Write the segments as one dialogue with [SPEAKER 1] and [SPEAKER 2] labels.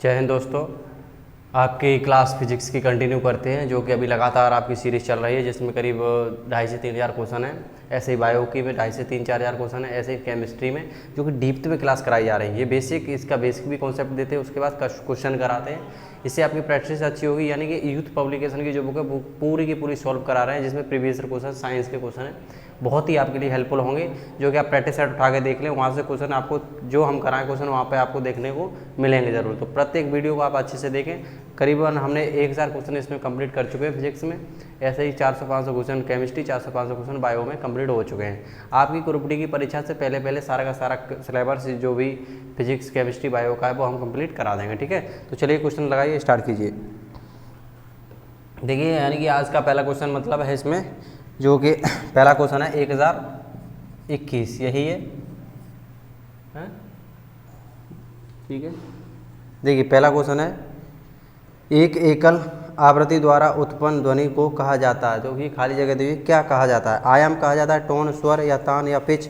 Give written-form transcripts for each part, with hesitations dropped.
[SPEAKER 1] जय हिंद दोस्तों। आपकी क्लास फिजिक्स की कंटिन्यू करते हैं, जो कि अभी लगातार आपकी सीरीज़ चल रही है, जिसमें करीब 2.5 से 3 हज़ार क्वेश्चन है। ऐसे ही बायो की में 2.5 से 3-4 हज़ार क्वेश्चन है। ऐसे ही केमिस्ट्री में जो कि डीप्थ में क्लास कराई जा रही है। ये बेसिक, इसका बेसिक भी कॉन्सेप्ट देते हैं, उसके बाद क्वेश्चन कराते हैं। इससे आपकी प्रैक्टिस अच्छी होगी। यानी कि यूथ पब्लिकेशन की जो बुक है वो पूरी की पूरी सॉल्व करा रहे हैं, जिसमें प्रीवियस क्वेश्चन साइंस के क्वेश्चन हैं, बहुत ही आपके लिए हेल्पफुल होंगे। जो कि आप प्रैक्टिस सेट उठा के देख लें, वहाँ से क्वेश्चन आपको जो हम कराएं क्वेश्चन वहाँ पे आपको देखने को मिलेंगे ज़रूर। तो प्रत्येक वीडियो को आप अच्छे से देखें। करीबन हमने 1000 क्वेश्चन इसमें कंप्लीट कर चुके हैं फिजिक्स में। ऐसे ही 400-500 क्वेश्चन केमिस्ट्री, 400-500 क्वेश्चन बायो में कंप्लीट हो चुके हैं। आपकी ग्रुप डी की परीक्षा से पहले सारा का सारा सिलेबस जो भी फिजिक्स केमिस्ट्री बायो का है वो हम कंप्लीट करा देंगे। ठीक है, तो चलिए क्वेश्चन लगाइए, स्टार्ट कीजिए। देखिए, यानी कि आज का पहला क्वेश्चन मतलब है इसमें, जो कि पहला क्वेश्चन है 1021, यही है? ठीक है, देखिए पहला क्वेश्चन है, एक एकल आवृत्ति द्वारा उत्पन्न ध्वनि को कहा जाता है। तो ये खाली जगह दी हुई, क्या कहा जाता है? आयाम कहा जाता है, टोन, स्वर या तान या पिच,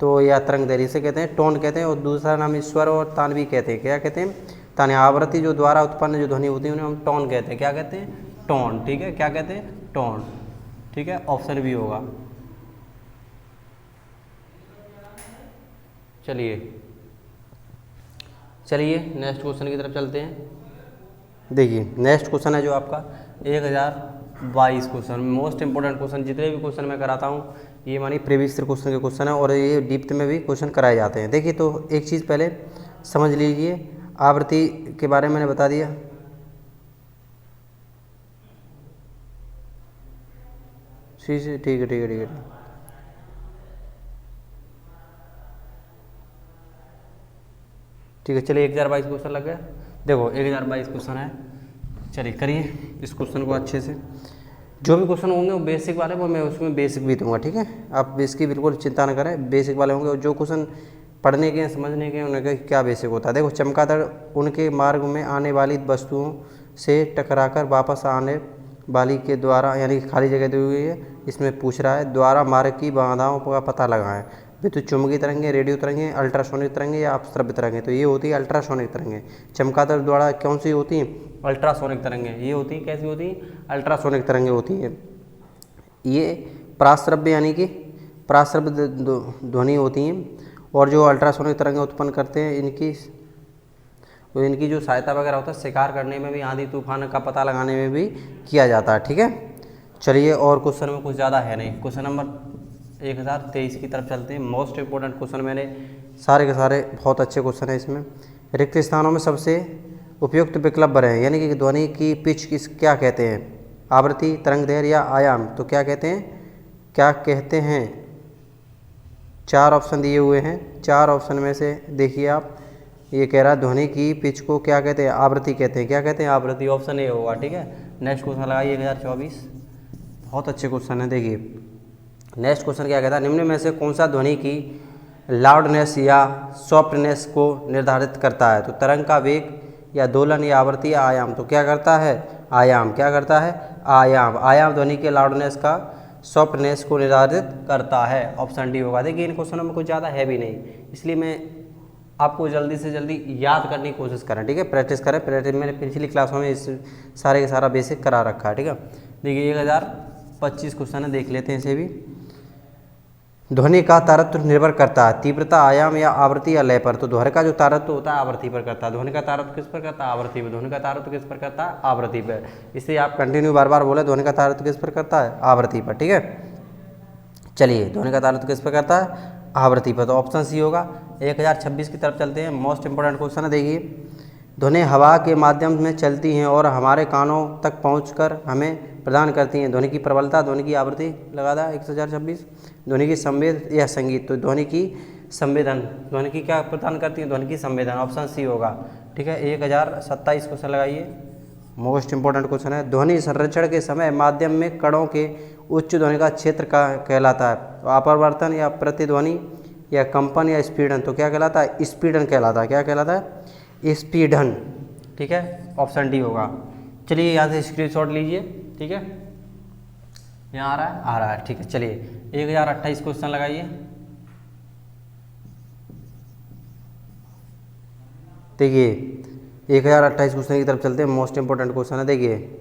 [SPEAKER 1] तो या तरंग दैर्ध्य से कहते हैं, टोन कहते हैं। और दूसरा नाम स्वर और तान भी कहते हैं। क्या कहते हैं? तान। आवृत्ति जो द्वारा उत्पन्न जो ध्वनि होती है उन्हें हम टोन कहते हैं। क्या कहते हैं? टोन। ठीक है, क्या कहते हैं? टोन। ठीक है, ऑप्शन भी होगा। चलिए नेक्स्ट क्वेश्चन की तरफ चलते हैं। देखिए नेक्स्ट क्वेश्चन है जो आपका 1022 क्वेश्चन, मोस्ट इंपॉर्टेंट क्वेश्चन। जितने भी क्वेश्चन मैं कराता हूँ ये मानिए प्रीवियस क्वेश्चन के क्वेश्चन है, और ये डीप्थ में भी क्वेश्चन कराए जाते हैं। देखिए, तो एक चीज़ पहले समझ लीजिए, आवृत्ति के बारे में मैंने बता दिया। ठीक है, ठीक है, ठीक है। ठीक है, चलिए 1022 क्वेश्चन लग गया। देखो 1022 क्वेश्चन है, चलिए करिए इस क्वेश्चन को अच्छे से। जो भी क्वेश्चन होंगे वो बेसिक वाले, वो मैं उसमें बेसिक भी दूंगा। ठीक है, आप इसकी बिल्कुल चिंता न करें, बेसिक वाले होंगे। और जो क्वेश्चन पढ़ने के समझने के उनका क्या बेसिक होता है। देखो, चमगादड़ उनके मार्ग में आने वाली वस्तुओं से टकराकर वापस आने वाली के द्वारा, यानी खाली जगह दी हुई है, इसमें पूछ रहा है, द्वारा मार्ग की बाधाओं का पता लगाएं। विद्युत चुम्बकीय तरंगें, रेडियो तरंगें, अल्ट्रासोनिक तरंगें या अपश्रव्य तरंगें। तो ये होती है अल्ट्रासोनिक तरंगें। चमगादड़ द्वारा कौन सी होती हैं? अल्ट्रासोनिक तरंगें। ये होती हैं, कैसी होती हैं? अल्ट्रासोनिक तरंगें होती हैं। ये प्राश्रव्य यानी कि प्राश्रव्य ध्वनि होती हैं। और जो अल्ट्रासोनिक तरंगें उत्पन्न करते हैं, इनकी जो सहायता वगैरह होता है शिकार करने में भी, आंधी तूफान का पता लगाने में भी किया जाता है। ठीक है, चलिए और क्वेश्चन में कुछ ज़्यादा है नहीं। क्वेश्चन नंबर 1023 की तरफ चलते हैं। मोस्ट इंपोर्टेंट क्वेश्चन, मैंने सारे के सारे बहुत अच्छे क्वेश्चन हैं इसमें। रिक्त स्थानों में सबसे उपयुक्त विकल्प बने, यानी कि ध्वनि की पिच किस क्या कहते हैं? आवृत्ति, तरंग दैर्ध्य या आयाम। तो क्या कहते हैं? 4 ऑप्शन दिए हुए हैं। 4 ऑप्शन में से देखिए आप, ये कह रहा है ध्वनि की पिच को क्या कहते हैं? आवृत्ति कहते हैं। क्या कहते हैं? आवृत्ति। ऑप्शन ए होगा। ठीक है, नेक्स्ट क्वेश्चन लगाइए 1024, बहुत अच्छे क्वेश्चन है। देखिए नेक्स्ट क्वेश्चन क्या कहता है, निम्न में से कौन सा ध्वनि की लाउडनेस या सॉफ्टनेस को निर्धारित करता है? तो तरंग का वेग या दोलन या आवृत्ति या आयाम। तो क्या करता है? आयाम। क्या करता है? आयाम। आयाम ध्वनि के लाउडनेस का सॉफ्टनेस को निर्धारित करता है। ऑप्शन डी होगा। देखिए इन क्वेश्चनों में कुछ ज़्यादा है भी नहीं, इसलिए मैं आपको जल्दी से जल्दी याद करने की कोशिश करें। ठीक है, प्रैक्टिस करें। मैंने पिछली क्लासों में इस सारे का सारा बेसिक करा रखा है। ठीक है, देखिए 1025 क्वेश्चन है, देख लेते हैं इसे भी। ध्वनि का तारत्व निर्भर करता है तीव्रता, आयाम या आवृत्ति या लय पर। तो ध्वनि का जो तारत्व होता है आवृत्ति पर करता है। ध्वनि का तारत्व किस पर करता है? आवृत्ति पर। ध्वनि का तारत्व किस पर करता है? आवृत्ति पर। इसलिए आप कंटिन्यू बार बार बोले, ध्वनि का तारत्व किस पर करता है? आवृत्ति पर। ठीक है, चलिए ध्वनि का तारत्व किस पर करता है? आवृत्ति पर। तो ऑप्शन सी होगा। 1026 की तरफ चलते हैं। मोस्ट इंपोर्टेंट क्वेश्चन है, देखिए। ध्वनि हवा के माध्यम में चलती हैं और हमारे कानों तक पहुंचकर हमें प्रदान करती हैं। ध्वनि की प्रबलता, ध्वनि की आवृत्ति लगा था 1026। ध्वनि की संवेद या संगीत। तो ध्वनि की संवेदन। ध्वनि की क्या प्रदान करती है? ध्वनि की संवेदन। ऑप्शन सी होगा। ठीक है, 1027 क्वेश्चन लगाइए, मोस्ट इंपोर्टेंट क्वेश्चन है। ध्वनि संरक्षण के समय माध्यम में कणों के उच्च ध्वनि का क्षेत्र का कहलाता है। तो अपवर्तन या प्रतिध्वनि या कंपन या स्पीडन। तो क्या कहलाता है? स्पीडन कहलाता है। क्या कहलाता है? स्पीडन। ठीक है, ऑप्शन डी होगा। चलिए यहाँ से स्क्रीनशॉट लीजिए। ठीक है, यहाँ आ रहा है। ठीक है, चलिए 1028 क्वेश्चन लगाइए। देखिए 1028 क्वेश्चन की तरफ चलते हैं। मोस्ट इंपॉर्टेंट क्वेश्चन है, देखिए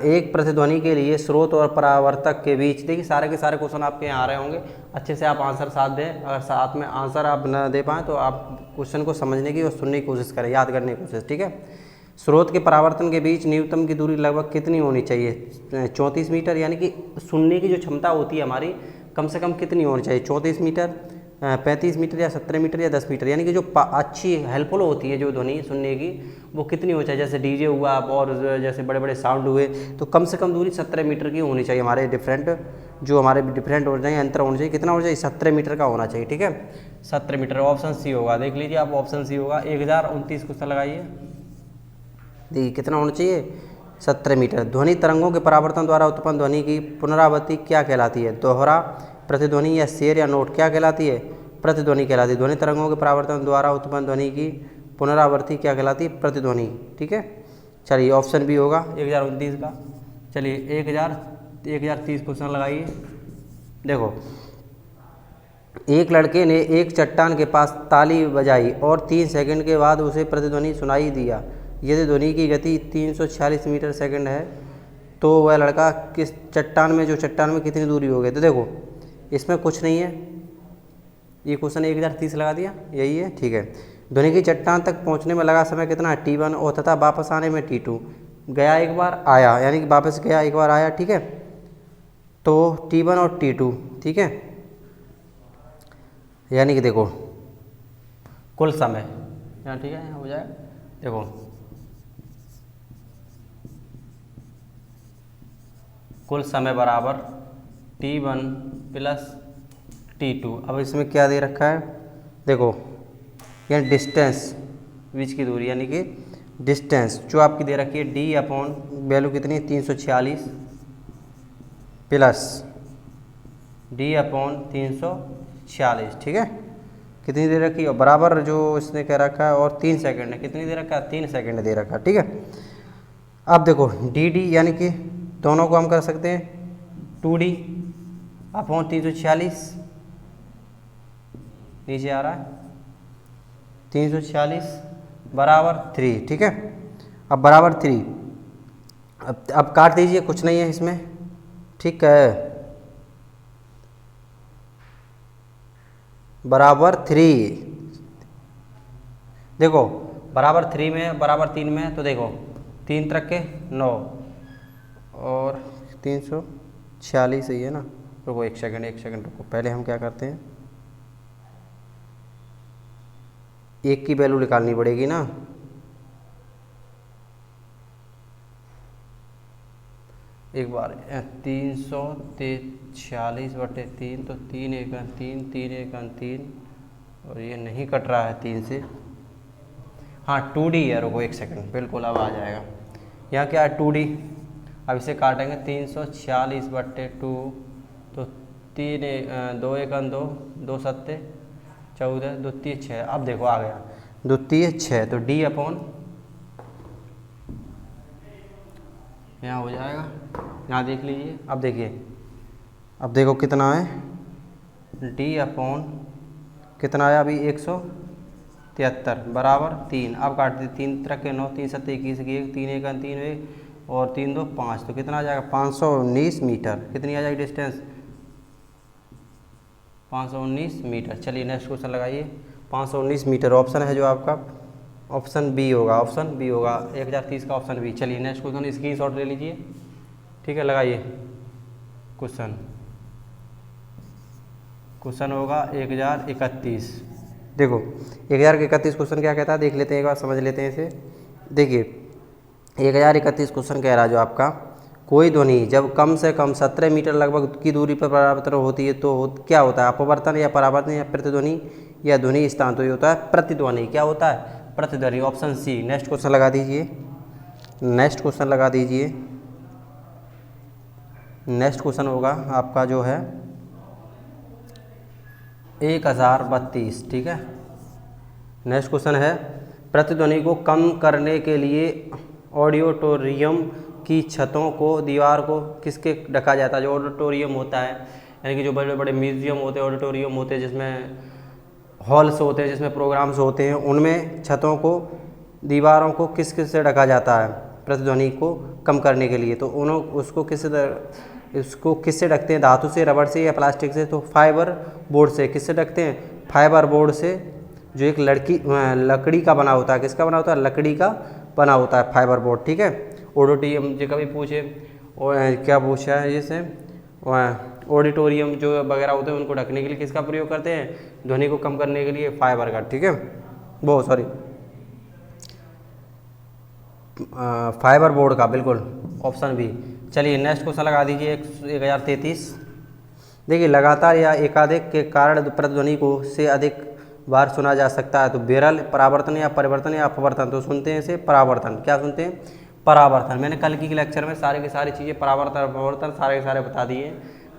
[SPEAKER 1] एक प्रतिध्वनि के लिए स्रोत और परावर्तक के बीच, देखिए सारे के सारे क्वेश्चन आपके यहाँ आ रहे होंगे, अच्छे से आप आंसर साथ दें। अगर साथ में आंसर आप न दे पाएँ तो आप क्वेश्चन को समझने की और सुनने की कोशिश करें, याद करने की कोशिश, ठीक है। स्रोत के परावर्तन के बीच न्यूनतम की दूरी लगभग कितनी होनी चाहिए? 34 मीटर, यानी कि सुनने की जो क्षमता होती है हमारी कम से कम कितनी होनी चाहिए? 34 मीटर, 35 मीटर या 17 मीटर या 10 मीटर, यानी कि जो अच्छी हेल्पफुल होती है जो ध्वनि सुनने की वो कितनी होनी चाहिए? जैसे डीजे हुआ और जैसे बड़े बड़े साउंड हुए तो कम से कम दूरी 17 मीटर की होनी चाहिए। हमारे डिफरेंट होने चाहिए, अंतर होना चाहिए, कितना होना चाहिए? 17 मीटर का होना चाहिए, ठीक है, 17 मीटर। ऑप्शन सी होगा, देख लीजिए आप, ऑप्शन सी होगा। 1029 क्वेश्चन लगाइए, देखिए कितना होना चाहिए? 17 मीटर। ध्वनि तरंगों के परावर्तन द्वारा उत्पन्न ध्वनि की पुनरावृत्ति क्या कहलाती है? दोहरा, प्रतिध्वनि या शेर या नोट, क्या कहलाती है? प्रतिध्वनि कहलाती है। ध्वनि तरंगों के परावर्तन द्वारा उत्पन्न ध्वनि की पुनरावृत्ति क्या कहलाती है? प्रतिध्वनि, ठीक है। चलिए ऑप्शन बी होगा 1029 का। चलिए 1030 क्वेश्चन लगाइए। देखो, एक लड़के ने एक चट्टान के पास ताली बजाई और 3 सेकंड के बाद उसे प्रतिध्वनि सुनाई दिया। यदि ध्वनि की गति 346 मीटर सेकंड है तो वह लड़का किस चट्टान में कितनी दूरी हो गई? तो देखो इसमें कुछ नहीं है, ये क्वेश्चन 1030 लगा दिया, यही है, ठीक है। ध्वनि की चट्टान तक पहुंचने में लगा समय कितना है? T1, और तथा वापस आने में T2। गया एक बार, आया, यानी कि वापस गया एक बार, आया, ठीक है, तो T1 और T2, ठीक है। यानी कि देखो कुल समय यहाँ, ठीक है, हो जाए, देखो कुल समय बराबर T1 प्लस T2। अब इसमें क्या दे रखा है? देखो यानी डिस्टेंस, बीच की दूरी, यानी कि डिस्टेंस जो आपकी दे रखी है D अपॉन वैल्यू कितनी है? 346 प्लस D अपॉन 346, ठीक है, कितनी दे रखी है? बराबर जो इसने कह रखा है, और 3 सेकंड है, कितनी दे रखा है? 3 सेकंड दे रखा है, ठीक है। अब देखो डी यानी कि दोनों को हम कर सकते हैं 2D अपॉन 346, नीचे आ रहा है 346 बराबर 3, ठीक है। अब बराबर 3, अब काट दीजिए, कुछ नहीं है इसमें, ठीक है, बराबर 3। देखो बराबर 3 में, बराबर 3 में, तो देखो 3 त्रिक के 9 और 346 सही है ना। रुको एक सेकंड रुको, पहले हम क्या करते हैं, एक की वैल्यू निकालनी पड़ेगी ना। एक बार 346/3, तो 3 1 3, 3 1 3, और ये नहीं कट रहा है 3 से, हाँ 2D है। रुको एक सेकंड, बिल्कुल अब आ जाएगा। यहाँ क्या है? 2D। अब इसे काटेंगे 346/2, तो 3 2 1 2, 2 7 14, 2 3 6। अब देखो आ गया 2 3 6, तो D अपॉन यहाँ हो जाएगा, यहाँ देख लीजिए। अब देखिए, अब देखो कितना है? D अपॉन कितना आया अभी? 173 बराबर 3। अब काट दे, 3 त्रिक के 9, 3 7 21 की 1, 3 1 3 1 और 3 2 5, तो कितना आ जाएगा? 519 मीटर। कितनी आ जाएगी डिस्टेंस? 519 मीटर। चलिए नेक्स्ट क्वेश्चन लगाइए। 519 मीटर ऑप्शन है जो आपका, ऑप्शन बी होगा, ऑप्शन बी होगा 1030 का, ऑप्शन बी। चलिए नेक्स्ट क्वेश्चन स्क्रीनशॉट ले लीजिए, ठीक है, लगाइए। क्वेश्चन होगा 1031। देखो 1031 क्वेश्चन क्या कहता है, देख लेते हैं एक बार, समझ लेते हैं इसे। देखिए 1031 क्वेश्चन कह रहा है जो आपका, कोई ध्वनि जब कम से कम 17 मीटर लगभग की दूरी पर परावर्तन होती है तो क्या होता है? अपवर्तन या परावर्तन या प्रतिध्वनि या ध्वनि स्थान? तो ये होता है प्रतिध्वनि। क्या होता है? प्रतिध्वनि, ऑप्शन सी। नेक्स्ट क्वेश्चन लगा दीजिए, नेक्स्ट क्वेश्चन लगा दीजिए। नेक्स्ट क्वेश्चन होगा आपका जो है 1032, ठीक है। नेक्स्ट क्वेश्चन है, प्रतिध्वनि को कम करने के लिए ऑडिटोरियम की छतों को, दीवार को किसके ढका जाता है? जो ऑडिटोरियम होता है, यानी कि जो बड़े बड़े म्यूजियम होते हैं, ऑडिटोरियम होते हैं, जिसमें हॉल्स होते हैं, जिसमें प्रोग्राम्स होते हैं, उनमें छतों को दीवारों को किस किस से ढका जाता है प्रतिध्वनि को कम करने के लिए? तो उसको किससे ढकते हैं? धातु से, रबड़ से या प्लास्टिक से? तो फाइबर बोर्ड से। किससे ढकते हैं? फाइबर बोर्ड से, जो एक लकड़ी का बना होता है। किसका बना होता है? लकड़ी का बना होता है फाइबर बोर्ड, ठीक है। ऑडिटोरियम जो कभी पूछे और क्या पूछा है जैसे ऑडिटोरियम जो वगैरह होते हैं उनको ढकने के लिए किसका प्रयोग करते हैं? ध्वनि को कम करने के लिए फाइबर का, ठीक है, वो सॉरी फाइबर बोर्ड का, बिल्कुल ऑप्शन बी। चलिए नेक्स्ट क्वेश्चन लगा दीजिए 1033। देखिए लगातार या एकाधिक के कारण प्रतिध्वनि को से अधिक बार सुना जा सकता है। तो बेरल, परावर्तन या परिवर्तन या अपवर्तन? तो सुनते हैं इसे परावर्तन। क्या सुनते हैं? परावर्तन। मैंने कल की लेक्चर में सारी की सारी चीज़ें परावर्तन अपवर्तन सारे के सारे बता दिए।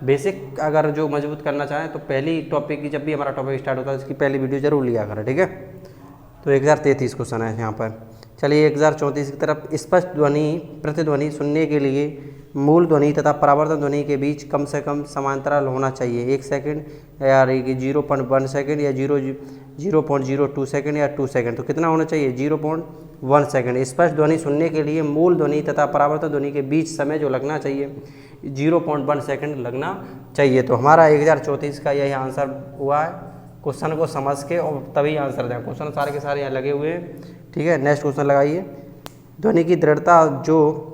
[SPEAKER 1] बेसिक अगर जो मजबूत करना चाहें तो पहली टॉपिक की, जब भी हमारा टॉपिक स्टार्ट होता है उसकी पहली वीडियो जरूर लिया करें, ठीक है। तो 1033 क्वेश्चन है यहाँ पर। चलिए 1034 की तरफ। स्पष्ट ध्वनि प्रतिध्वनि सुनने के लिए मूल ध्वनि तथा परावर्तन ध्वनि के बीच कम से कम समांतराल होना चाहिए। 1 सेकंड या 0.1 सेकंड या 0.02 सेकंड या 2 सेकंड। तो कितना होना चाहिए? 0.1 सेकंड। स्पष्ट ध्वनि सुनने के लिए मूल ध्वनि तथा परावर्तन ध्वनि के बीच समय जो लगना चाहिए 0.1 सेकंड लगना चाहिए। तो हमारा 1034 का यही आंसर हुआ है। क्वेश्चन को समझ के और तभी आंसर दें। क्वेश्चन सारे के सारे यहाँ लगे हुए हैं, ठीक है। नेक्स्ट क्वेश्चन लगाइए। ध्वनि की दृढ़ता जो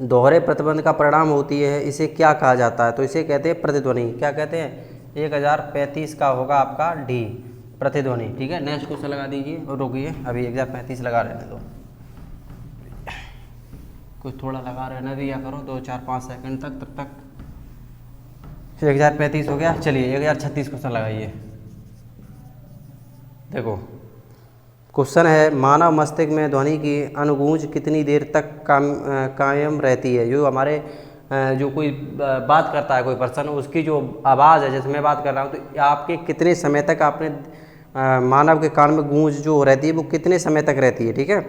[SPEAKER 1] दोहरे प्रतिबंध का परिणाम होती है इसे क्या कहा जाता है? तो इसे कहते हैं प्रतिध्वनि। क्या कहते हैं? 1035 का होगा आपका डी, प्रतिध्वनि, ठीक है। नेक्स्ट क्वेश्चन लगा दीजिए और रुकिए, अभी 1035 लगा रहने दो, कुछ थोड़ा लगा रहने दिया करो 2 4 5 सेकंड तक, तब तक। 1035 हो गया। चलिए 1036 क्वेश्चन लगाइए। देखो क्वेश्चन है, मानव मस्तिष्क में ध्वनि की अनुगूंज कितनी देर तक कायम रहती है? जो हमारे जो कोई बात करता है कोई पर्सन, उसकी जो आवाज़ है, जैसे मैं बात कर रहा हूँ, तो आपके कितने समय तक आपने मानव के कान में गूंज जो रहती है वो कितने समय तक रहती है, ठीक है,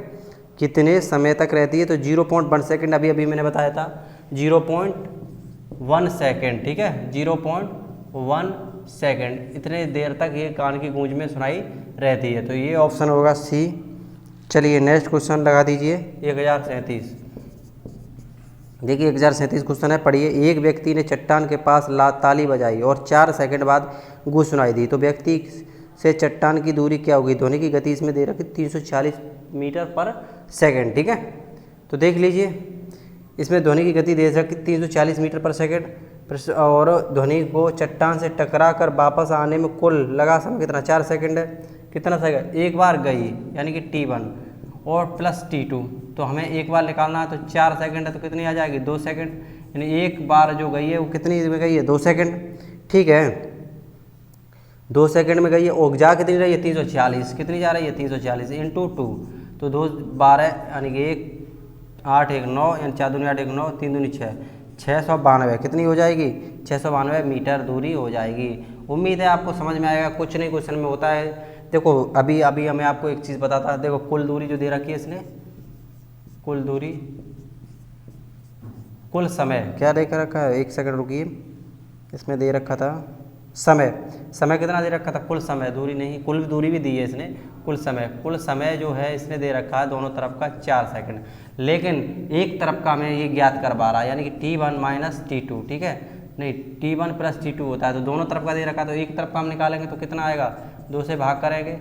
[SPEAKER 1] कितने समय तक रहती है? तो 0.1 सेकेंड अभी मैंने बताया था, 0.1 सेकेंड, ठीक है, 0.1 सेकेंड, इतने देर तक ये कान की गूंज में सुनाई रहती है। तो ये ऑप्शन होगा सी। चलिए नेक्स्ट क्वेश्चन लगा दीजिए 1037। देखिए 1037 क्वेश्चन है, पढ़िए। एक व्यक्ति ने चट्टान के पास ताली बजाई और 4 सेकंड बाद गूंज सुनाई दी, तो व्यक्ति से चट्टान की दूरी क्या होगी? ध्वनि की गति इसमें दे रखी 340 मीटर पर सेकेंड, ठीक है। तो देख लीजिए इसमें ध्वनि की गति दे रखी 340 मीटर पर सेकेंड, और ध्वनि को चट्टान से टकरा कर वापस आने में कुल लगा समय कितना? 4 सेकंड है। कितना सेकंड? एक बार गई यानी कि T1 और प्लस T2, तो हमें एक बार निकालना है, तो 4 सेकंड है, तो कितनी आ जाएगी? 2 सेकंड। यानी एक बार जो गई है वो कितनी में गई है? 2 सेकंड, ठीक है, 2 सेकंड में गई है। और जा कितनी रही है? 340। कितनी जा रही है? 340 इंटू 2, तो 2 12 यानी कि 1 8 1 9, यानी 4 दूनी 8 1 9, 3 दूनी 6, 692 कितनी हो जाएगी? 692 मीटर दूरी हो जाएगी। उम्मीद है आपको समझ में आएगा। कुछ नहीं क्वेश्चन में होता है। देखो अभी मैं आपको एक चीज़ बताता है। देखो कुल दूरी जो दे रखी है इसने, कुल दूरी, कुल समय क्या दे रखा है? 1 सेकंड रुकिए, इसमें दे रखा था समय कितना दे रखा था? कुल समय, दूरी नहीं, कुल दूरी भी दी है इसने, कुल समय जो है इसने दे रखा है दोनों तरफ का 4 सेकंड, लेकिन एक तरफ का हमें ये ज्ञात करवा रहा है, यानी कि T1 माइनस T2, ठीक है, नहीं T1 प्लस T2 होता है, तो दोनों तरफ का दे रखा है, तो एक तरफ का हम निकालेंगे तो कितना आएगा? 2 से भाग करेंगे,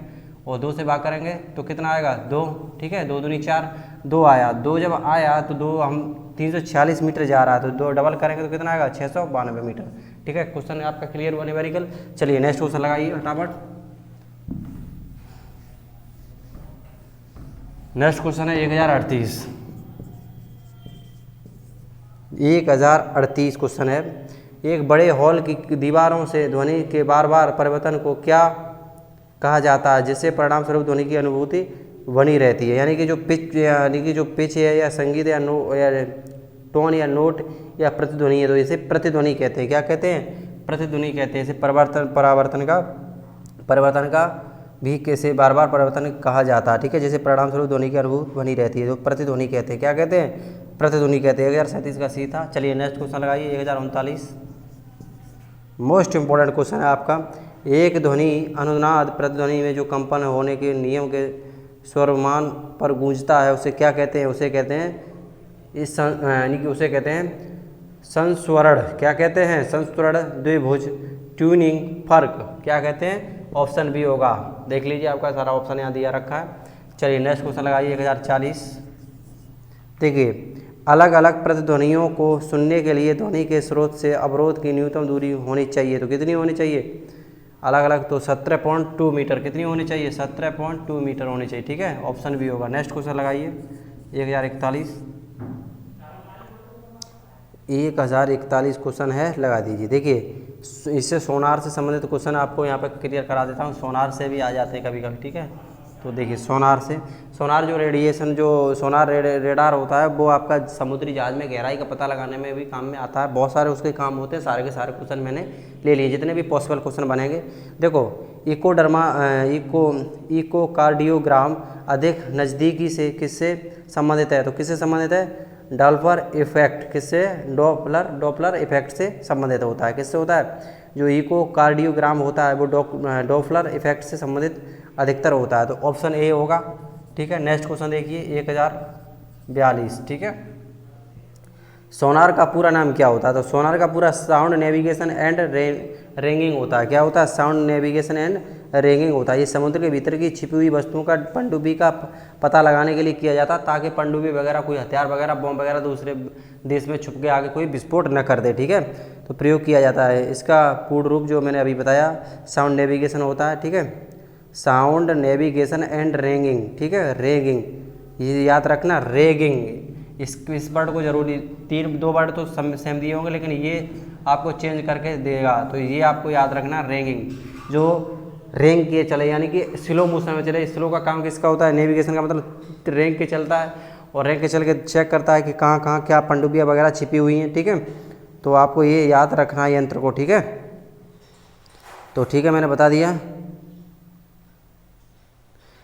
[SPEAKER 1] और 2 से भाग करेंगे तो कितना आएगा? 2, ठीक है, 2 दूनी 4, 2 आया, 2 जब आया तो 2 हम 340 मीटर जा रहा है, तो 2 डबल करेंगे तो कितना आएगा? 692 मीटर, ठीक है। क्वेश्चन आपका क्लियर हुआ न्यूमेरिकल। चलिए नेक्स्ट क्वेश्चन लगाइए फटाफट। नेक्स्ट क्वेश्चन है 1038। 1038 क्वेश्चन है, एक बड़े हॉल की दीवारों से ध्वनि के बार बार परिवर्तन को क्या कहा जाता है, जिससे परिणाम स्वरूप ध्वनि की अनुभूति बनी रहती है? यानी कि जो पिच है या संगीत या टोन या नोट या प्रतिध्वनि है, तो इसे प्रतिध्वनि कहते हैं। क्या कहते हैं? प्रतिध्वनि कहते हैं। इसे परिवर्तन का भी कैसे बार बार परिवर्तन कहा जाता है, ठीक है, जैसे परिणाम स्वरूप ध्वनि की अनुभूति बनी रहती है, तो प्रतिध्वनि कहते हैं। क्या कहते हैं? प्रतिध्वनि कहते हैं। 1037 का सी था। चलिए नेक्स्ट क्वेश्चन लगाइए 1039। मोस्ट इंपॉर्टेंट क्वेश्चन है आपका। एक ध्वनि अनुनाद प्रतिध्वनि में जो कंपन होने के नियम के स्वरमान पर गूंजता है उसे क्या कहते हैं? उसे कहते हैं यानी कि उसे कहते हैं संस्वरण। क्या कहते हैं? संस्वरण, द्विभुज, ट्यूनिंग, फर्क। क्या कहते हैं? ऑप्शन बी होगा। देख लीजिए आपका सारा ऑप्शन यहाँ दिया रखा है। चलिए नेक्स्ट क्वेश्चन लगाइए 1040। देखिए, अलग अलग प्रतिध्वनियों को सुनने के लिए ध्वनि के स्रोत से अवरोध की न्यूनतम दूरी होनी चाहिए। तो कितनी होनी चाहिए? अलग अलग तो 17.2 मीटर। कितनी होनी चाहिए? 17.2 मीटर होनी चाहिए। ठीक है, ऑप्शन बी होगा। नेक्स्ट क्वेश्चन लगाइए 1041। 1041 क्वेश्चन है, लगा दीजिए। देखिए, इससे सोनार से संबंधित क्वेश्चन आपको यहाँ पर क्लियर करा देता हूँ। सोनार से भी आ जाते हैं कभी कभी। ठीक है, तो देखिए सोनार जो रेडिएशन जो सोनार रेडार होता है वो आपका समुद्री जहाज में गहराई का पता लगाने में भी काम में आता है। बहुत सारे उसके काम होते हैं। सारे के सारे क्वेश्चन मैंने ले लिए, जितने भी पॉसिबल क्वेश्चन बनेंगे। देखो, इकोकार्डियोग्राम अधिक नज़दीकी से किससे संबंधित है? तो किससे संबंधित है? Doppler effect. किससे? डॉपलर इफेक्ट से संबंधित होता है। किससे होता है? जो इकोकार्डियोग्राम होता है वो डॉपलर इफेक्ट से संबंधित अधिकतर होता है। तो ऑप्शन ए होगा। ठीक है, नेक्स्ट क्वेश्चन देखिए 1042। ठीक है, सोनार का पूरा नाम क्या होता है? तो सोनार का पूरा साउंड नेविगेशन एंड रेंगिंग होता है। क्या होता है? साउंड नेविगेशन एंड रेंगिंग होता है। ये समुद्र के भीतर की छिपी हुई वस्तुओं का पनडुब्बी का पता लगाने के लिए किया जाता है, ताकि पनडुब्बी वगैरह कोई हथियार वगैरह बम वगैरह दूसरे देश में छुप के आके कोई विस्फोट न कर दे। ठीक है, तो प्रयोग किया जाता है। इसका पूर्ण रूप जो मैंने अभी बताया साउंड नेविगेशन होता है। ठीक है, साउंड नेविगेशन एंड रेंगिंग। ठीक है, रेंगिंग, ये याद रखना, रेगिंग। इस वर्ड को जरूरी, 2 वर्ड तो सेम दिए होंगे, लेकिन ये आपको चेंज करके देगा। तो ये आपको याद रखना, रेंगिंग। जो रेंग के चले यानी कि स्लो मोशन में चले। स्लो का काम किसका होता है? नेविगेशन का मतलब रेंग के चलता है, और रेंग के चल के चेक करता है कि कहाँ कहाँ क्या पनडुब्बियाँ वगैरह छिपी हुई हैं। ठीक है, तो आपको ये याद रखना यंत्र को। ठीक है, तो ठीक है, मैंने बता दिया।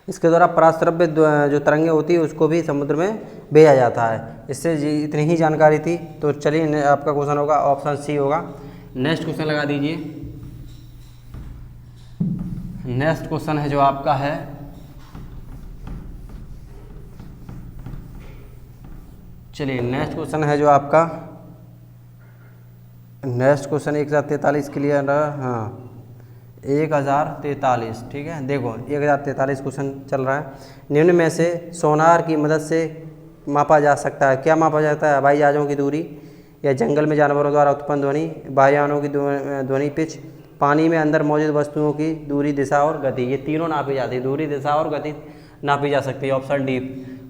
[SPEAKER 1] इसके द्वारा पराश्रव्य जो तरंगें होती है उसको भी समुद्र में भेजा जाता है। इससे इतनी ही जानकारी थी। तो चलिए आपका क्वेश्चन होगा ऑप्शन सी होगा। नेक्स्ट क्वेश्चन लगा दीजिए। नेक्स्ट क्वेश्चन है जो आपका है चलिए नेक्स्ट क्वेश्चन है जो आपका नेक्स्ट क्वेश्चन 1043 क्लियर। हाँ, 1043। ठीक है, देखो 1043 क्वेश्चन चल रहा है। निम्न में से सोनार की मदद से मापा जा सकता है। क्या मापा जाता है? हवाई जहाज़ों की दूरी, या जंगल में जानवरों द्वारा उत्पन्न ध्वनि, वायुयानों की ध्वनि पिच, पानी में अंदर मौजूद वस्तुओं की दूरी, दिशा और गति। ये तीनों नापी जाती है। दूरी, दिशा और गति नापी जा सकती है। ऑप्शन डी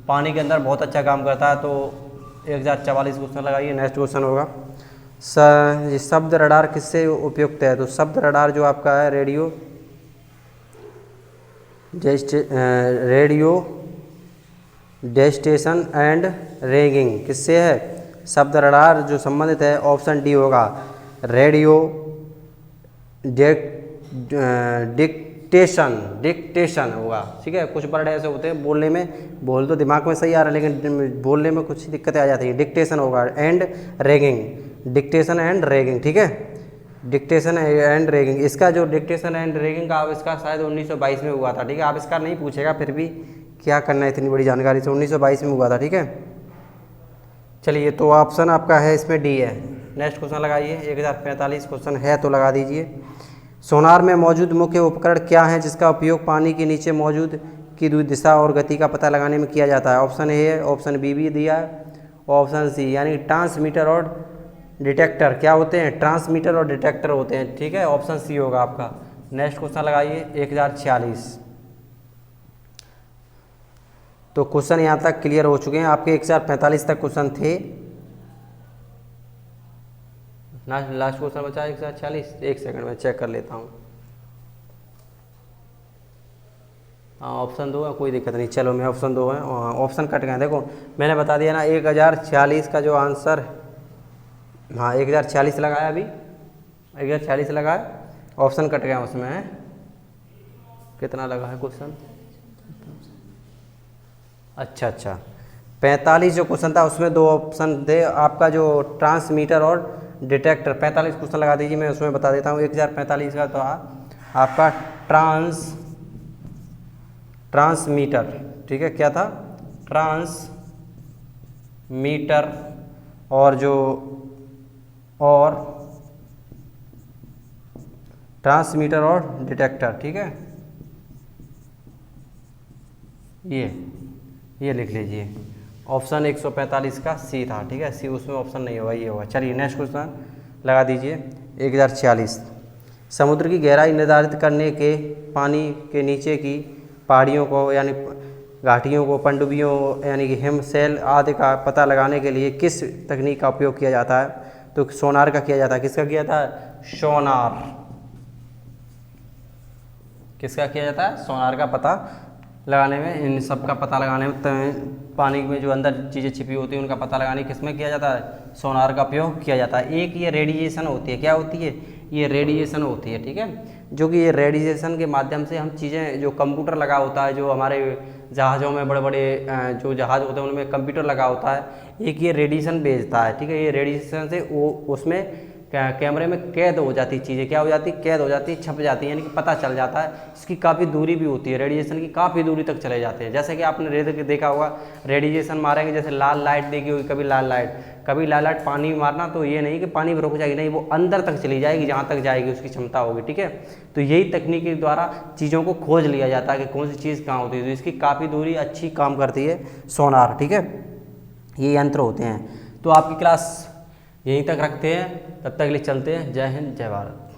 [SPEAKER 1] पानी के अंदर बहुत अच्छा काम करता है। तो 1044 क्वेश्चन लगाइए। नेक्स्ट क्वेश्चन होगा शब्द रडार किससे उपयुक्त है? तो शब्द रडार जो आपका है रेडियो डेस्टेशन एंड रेंगिंग किससे है? शब्द रडार जो संबंधित है ऑप्शन डी होगा, रेडियो डिक्टेशन होगा। ठीक है, कुछ वर्ड ऐसे होते हैं बोलने में, बोल तो दिमाग में सही आ रहा है लेकिन बोलने में कुछ दिक्कतें आ जाती हैं। डिक्टेशन होगा and raging, dictation and raging. ठीक है, डिक्टेशन एंड रेगिंग। इसका जो डिक्टेशन एंड रेगिंग का आविष्कार शायद 1922 में हुआ था। ठीक है, आविष्कार नहीं पूछेगा, फिर भी क्या करना है इतनी बड़ी जानकारी से। 1922 में हुआ था। ठीक है, चलिए तो ऑप्शन आपका है इसमें डी है। नेक्स्ट क्वेश्चन लगाइए 1045 क्वेश्चन है तो लगा दीजिए। सोनार में मौजूद मुख्य उपकरण क्या है जिसका उपयोग पानी के नीचे मौजूद की दिशा और गति का पता लगाने में किया जाता है? ऑप्शन ए है, ऑप्शन बी भी दिया है, ऑप्शन सी यानी ट्रांसमीटर और डिटेक्टर क्या होते हैं? ट्रांसमीटर और डिटेक्टर होते हैं। ठीक है, ऑप्शन सी होगा आपका। नेक्स्ट क्वेश्चन लगाइए 1046। तो क्वेश्चन यहाँ तक क्लियर हो चुके हैं आपके। 1045 तक क्वेश्चन थे। लास्ट क्वेश्चन बचा 1046। एक सेकंड में चेक कर लेता हूँ। हाँ, ऑप्शन 2 है, कोई दिक्कत नहीं। चलो मैं ऑप्शन 2 है, ऑप्शन कट गए। देखो मैंने बता दिया ना 1046 का जो आंसर, हाँ 1046 लगाया, अभी 1046 लगाया, ऑप्शन कट गया उसमें। कितना लगा है क्वेश्चन? अच्छा 45 जो क्वेश्चन था उसमें 2 ऑप्शन थे आपका, जो ट्रांसमीटर और डिटेक्टर। 45 क्वेश्चन लगा दीजिए, मैं उसमें बता देता हूँ। 1045 का तो आपका ट्रांसमीटर, ठीक है, क्या था, ट्रांसमीटर, और जो और ट्रांसमीटर और डिटेक्टर, ठीक है, ये लिख लीजिए। ऑप्शन 145 का सी था, ठीक है, सी उसमें ऑप्शन नहीं होगा, ये होगा। चलिए नेक्स्ट क्वेश्चन लगा दीजिए 1046। समुद्र की गहराई निर्धारित करने के पानी के नीचे की पहाड़ियों को यानी घाटियों को, पनडुब्बियों यानी कि हिमशैल आदि का पता लगाने के लिए किस तकनीक का उपयोग किया जाता है? तो सोनार का किया जाता है। किसका किया जाता है? सोनार। किसका किया जाता है? सोनार का पता लगाने में, इन सब का पता लगाने में, पानी में जो अंदर चीज़ें छिपी होती हैं उनका पता लगाने किस में किया जाता है? सोनार का उपयोग किया जाता है। एक ये रेडिएशन होती है, क्या होती है? ये रेडिएशन होती है, ठीक है, जो कि ये रेडिएशन के माध्यम से हम चीज़ें, जो कंप्यूटर लगा होता है, जो हमारे जहाज़ों में बड़े बड़े जो जहाज़ होते हैं उनमें कंप्यूटर लगा होता है, एक ये रेडिएशन भेजता है, ठीक है, ये रेडिएशन से वो उसमें कैमरे में कैद हो जाती चीज़ें, क्या हो जाती? कैद हो जाती, छप जाती है, यानी कि पता चल जाता है। इसकी काफ़ी दूरी भी होती है, रेडिएशन की काफ़ी दूरी तक चले जाते हैं। जैसे कि आपने देखा होगा, रेडिएशन मारेंगे, जैसे लाल लाइट देखी होगी, कभी लाल लाइट पानी में मारना, तो ये नहीं कि पानी में रुक जाएगी, नहीं, वो अंदर तक चली जाएगी, जहाँ तक जाएगी उसकी क्षमता होगी, ठीक है। तो यही तकनीक के द्वारा चीज़ों को खोज लिया जाता है कि कौन सी चीज़ कहाँ होती है। तो इसकी काफ़ी दूरी अच्छी काम करती है सोनार, ठीक है, ये यंत्र होते हैं। तो आपकी क्लास यहीं तक रखते हैं, तब तक के लिए चलते हैं। जय हिंद, जय भारत।